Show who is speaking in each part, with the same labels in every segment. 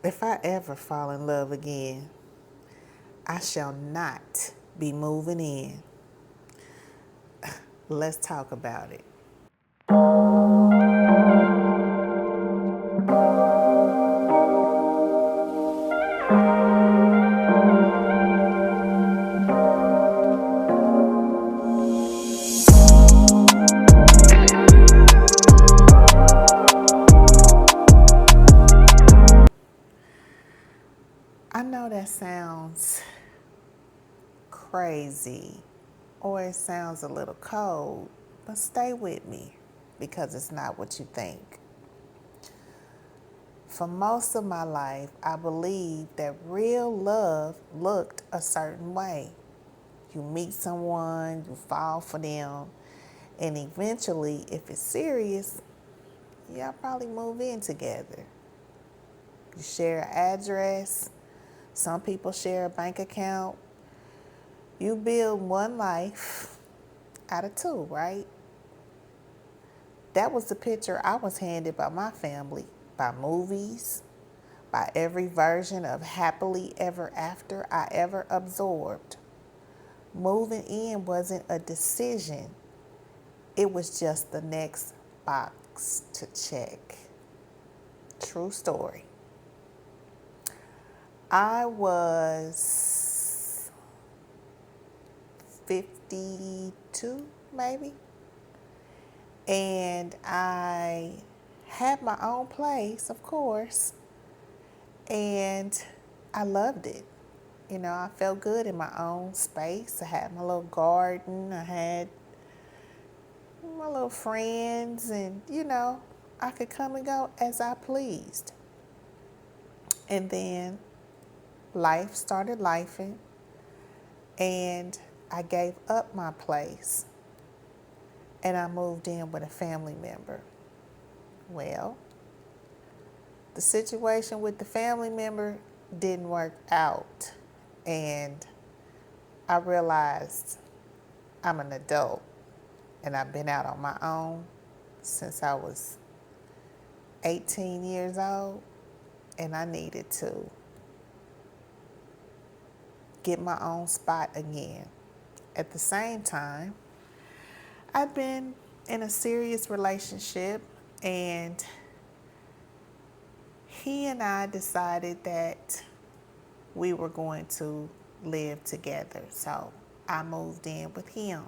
Speaker 1: If I ever fall in love again, I shall not be moving in. Let's talk about it. I know that sounds crazy or it sounds a little cold, but stay with me because it's not what you think. For most of my life, I believed that real love looked a certain way. You meet someone, you fall for them, and eventually, if it's serious, y'all probably move in together. You share an address, some people share a bank account. You build one life out of two, right? That was the picture I was handed by my family, by movies, by every version of happily ever after I ever absorbed. Moving in wasn't a decision, it was just the next box to check. True story. I was 52, maybe, and I had my own place, of course, and I loved it. You know, I felt good in my own space. I had my little garden, I had my little friends, and I could come and go as I pleased. And then life started lifing, and I gave up my place and I moved in with a family member. Well, the situation with the family member didn't work out, and I realized I'm an adult and I've been out on my own since I was 18 years old, and I needed to get my own spot again. At the same time, I've been in a serious relationship, and he and I decided that we were going to live together. So I moved in with him.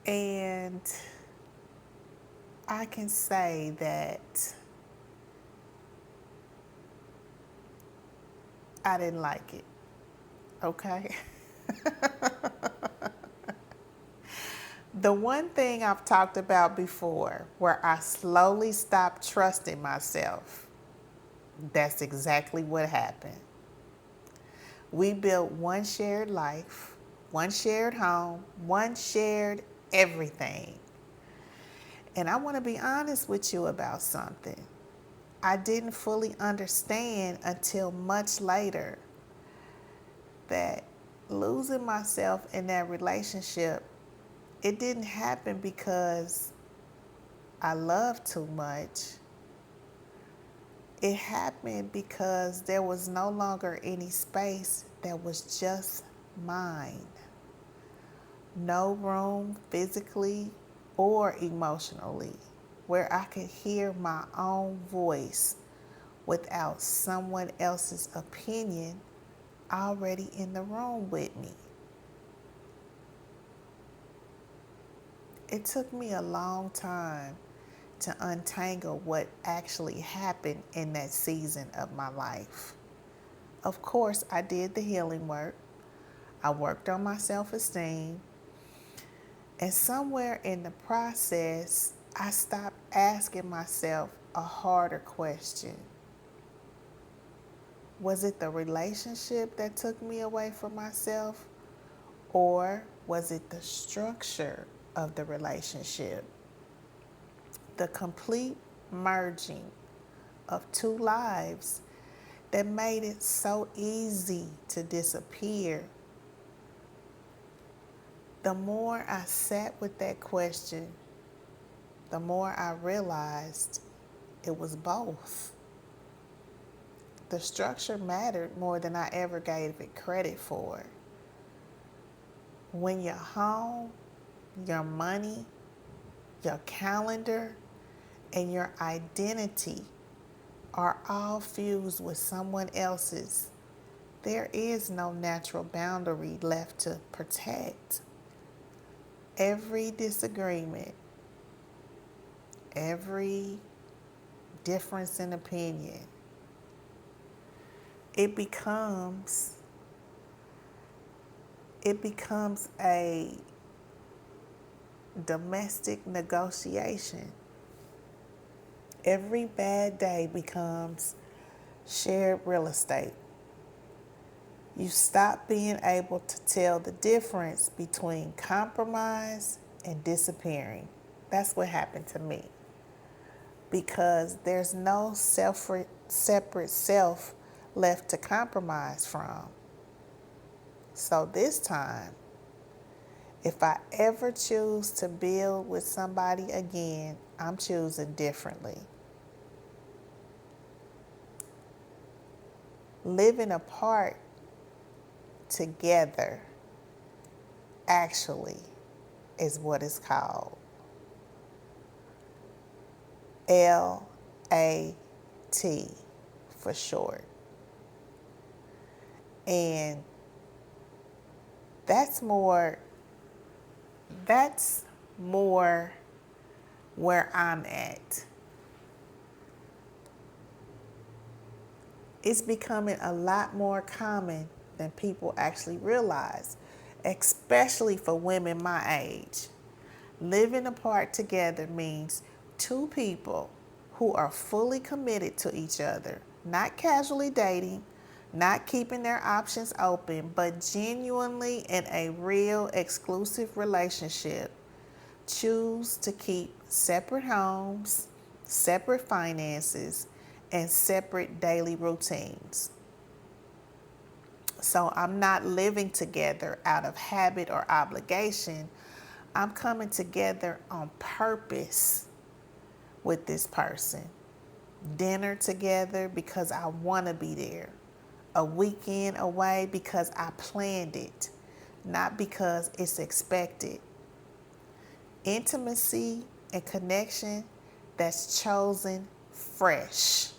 Speaker 1: And I can say that I didn't like it, okay? The one thing I've talked about before, where I slowly stopped trusting myself, that's exactly what happened. We built one shared life, one shared home, one shared everything. And I want to be honest with you about something. I didn't fully understand until much later that losing myself in that relationship, it didn't happen because I loved too much. It happened because there was no longer any space that was just mine. No room physically or emotionally where I could hear my own voice without someone else's opinion already in the room with me. It took me a long time to untangle what actually happened in that season of my life. Of course, I did the healing work. I worked on my self-esteem. And somewhere in the process, I stopped asking myself a harder question. Was it the relationship that took me away from myself? Or was it the structure of the relationship? The complete merging of two lives that made it so easy to disappear. The more I sat with that question, the more I realized It was both. The structure mattered more than I ever gave it credit for. When your home, your money, your calendar, and your identity are all fused with someone else's, there is no natural boundary left to protect. Every disagreement, every difference in opinion, it becomes a domestic negotiation. Every bad day becomes shared real estate. You stop being able to tell the difference between compromise and disappearing. That's what happened to me. Because there's no separate self left to compromise from. So this time, if I ever choose to build with somebody again, I'm choosing differently. Living apart together actually is what it's called. LAT for short. And that's more where I'm at. It's becoming a lot more common than people actually realize, especially for women my age. Living apart together means two people who are fully committed to each other, not casually dating, not keeping their options open, but genuinely in a real exclusive relationship, choose to keep separate homes, separate finances, and separate daily routines. So I'm not living together out of habit or obligation. I'm coming together on purpose with this person. Dinner together because I want to be there. A weekend away because I planned it, not because it's expected. Intimacy and connection that's chosen fresh.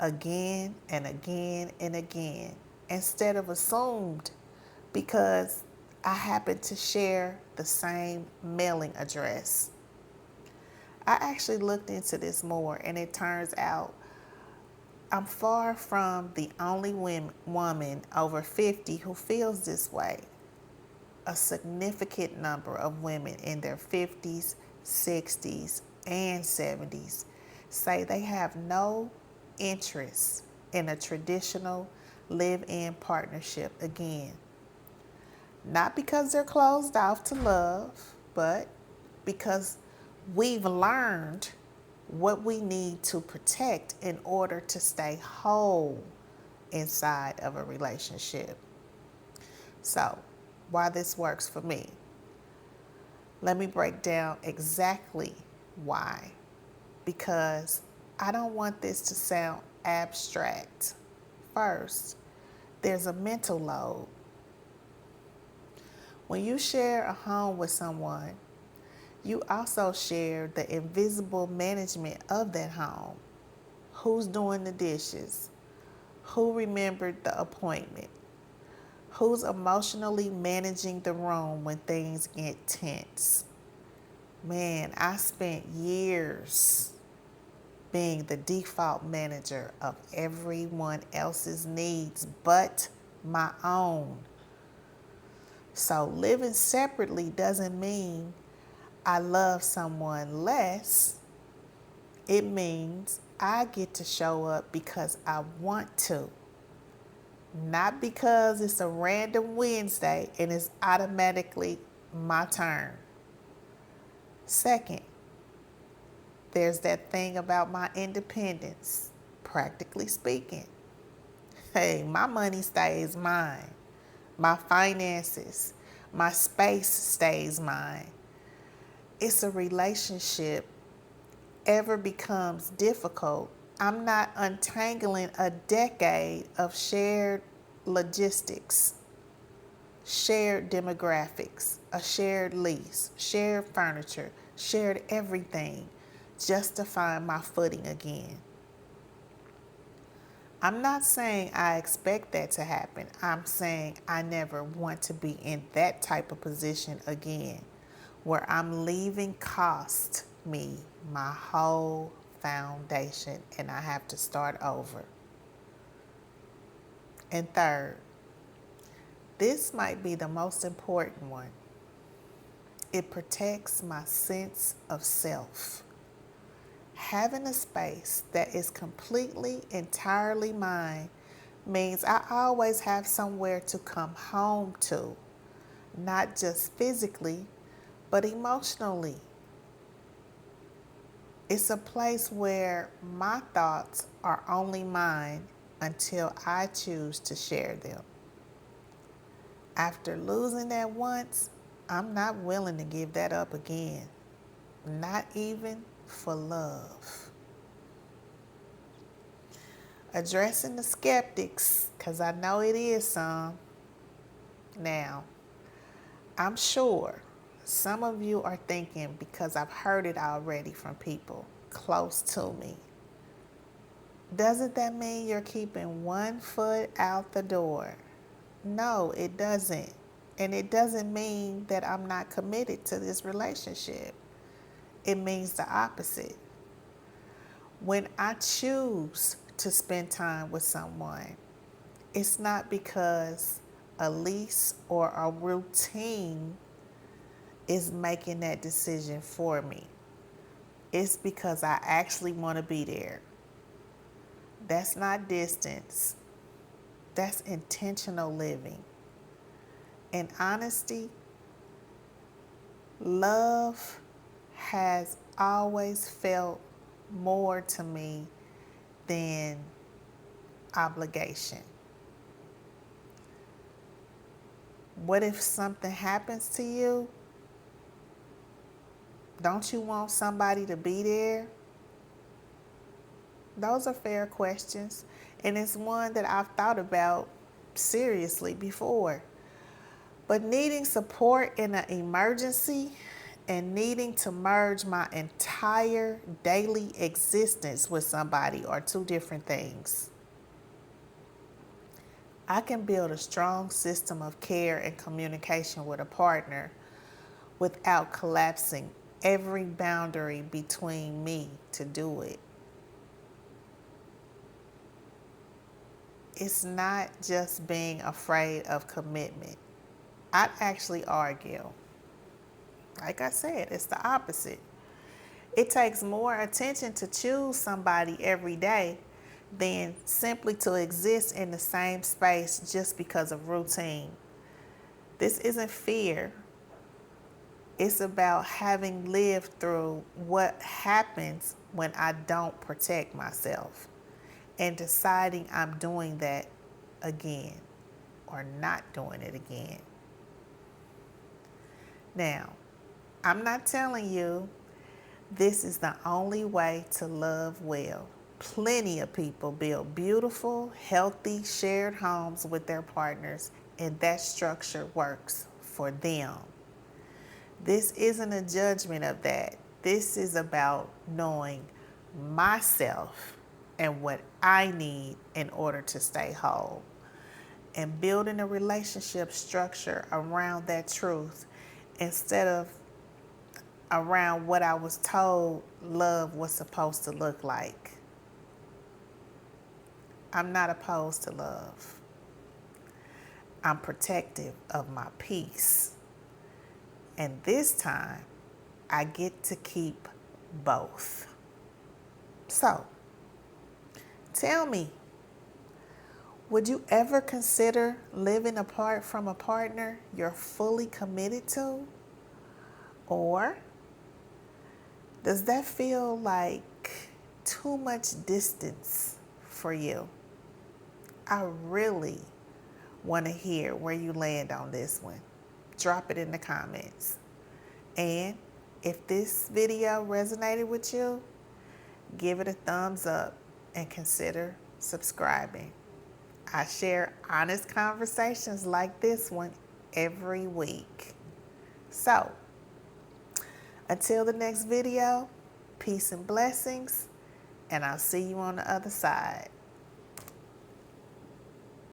Speaker 1: Again and again and again, instead of assumed because I happen to share the same mailing address. I actually looked into this more, and it turns out I'm far from the only woman over 50 who feels this way. A significant number of women in their 50s, 60s, and 70s say they have no interest in a traditional live-in partnership again. Not because they're closed off to love, but because we've learned what we need to protect in order to stay whole inside of a relationship. So, why this works for me? Let me break down exactly why. Because I don't want this to sound abstract. First, there's a mental load. When you share a home with someone, you also share the invisible management of that home. Who's doing the dishes? Who remembered the appointment? Who's emotionally managing the room when things get tense? Man, I spent years being the default manager of everyone else's needs but my own. So living separately doesn't mean I love someone less. It means I get to show up because I want to, not because it's a random Wednesday and it's automatically my turn. Second, there's that thing about my independence, practically speaking. Hey, my money stays mine. My finances, my space stays mine. It's a relationship ever becomes difficult, I'm not untangling a decade of shared logistics, shared demographics, a shared lease, shared furniture, shared everything just to find my footing again. I'm not saying I expect that to happen. I'm saying I never want to be in that type of position again, where I'm leaving cost me my whole foundation and I have to start over. And third, this might be the most important one. It protects my sense of self. Having a space that is completely, entirely mine means I always have somewhere to come home to, not just physically, but emotionally. It's a place where my thoughts are only mine until I choose to share them. After losing that once, I'm not willing to give that up again, not even for love. Addressing the skeptics, because I know it is some. Now, I'm sure some of you are thinking, because I've heard it already from people close to me, doesn't that mean you're keeping one foot out the door? No, it doesn't. And it doesn't mean that I'm not committed to this relationship. It means the opposite. When I choose to spend time with someone, it's not because a lease or a routine is making that decision for me. It's because I actually want to be there. That's not distance. That's intentional living. In honesty, love has always felt more to me than obligation. What if something happens to you? Don't you want somebody to be there? Those are fair questions, and it's one that I've thought about seriously before. But needing support in an emergency and needing to merge my entire daily existence with somebody are two different things. I can build a strong system of care and communication with a partner without collapsing every boundary between me to do it. It's not just being afraid of commitment. I'd actually argue, like I said, it's the opposite. It takes more attention to choose somebody every day than simply to exist in the same space just because of routine. This isn't fear. It's about having lived through what happens when I don't protect myself and deciding I'm doing that again or not doing it again. Now, I'm not telling you this is the only way to love well. Plenty of people build beautiful, healthy, shared homes with their partners, and that structure works for them. This isn't a judgment of that. This is about knowing myself and what I need in order to stay whole, and building a relationship structure around that truth instead of around what I was told love was supposed to look like. I'm not opposed to love. I'm protective of my peace. And this time, I get to keep both. So, tell me, would you ever consider living apart from a partner you're fully committed to? Or does that feel like too much distance for you? I really want to hear where you land on this one. Drop it in the comments. And if this video resonated with you, give it a thumbs up and consider subscribing. I share honest conversations like this one every week. So, until the next video, peace and blessings, and I'll see you on the other side.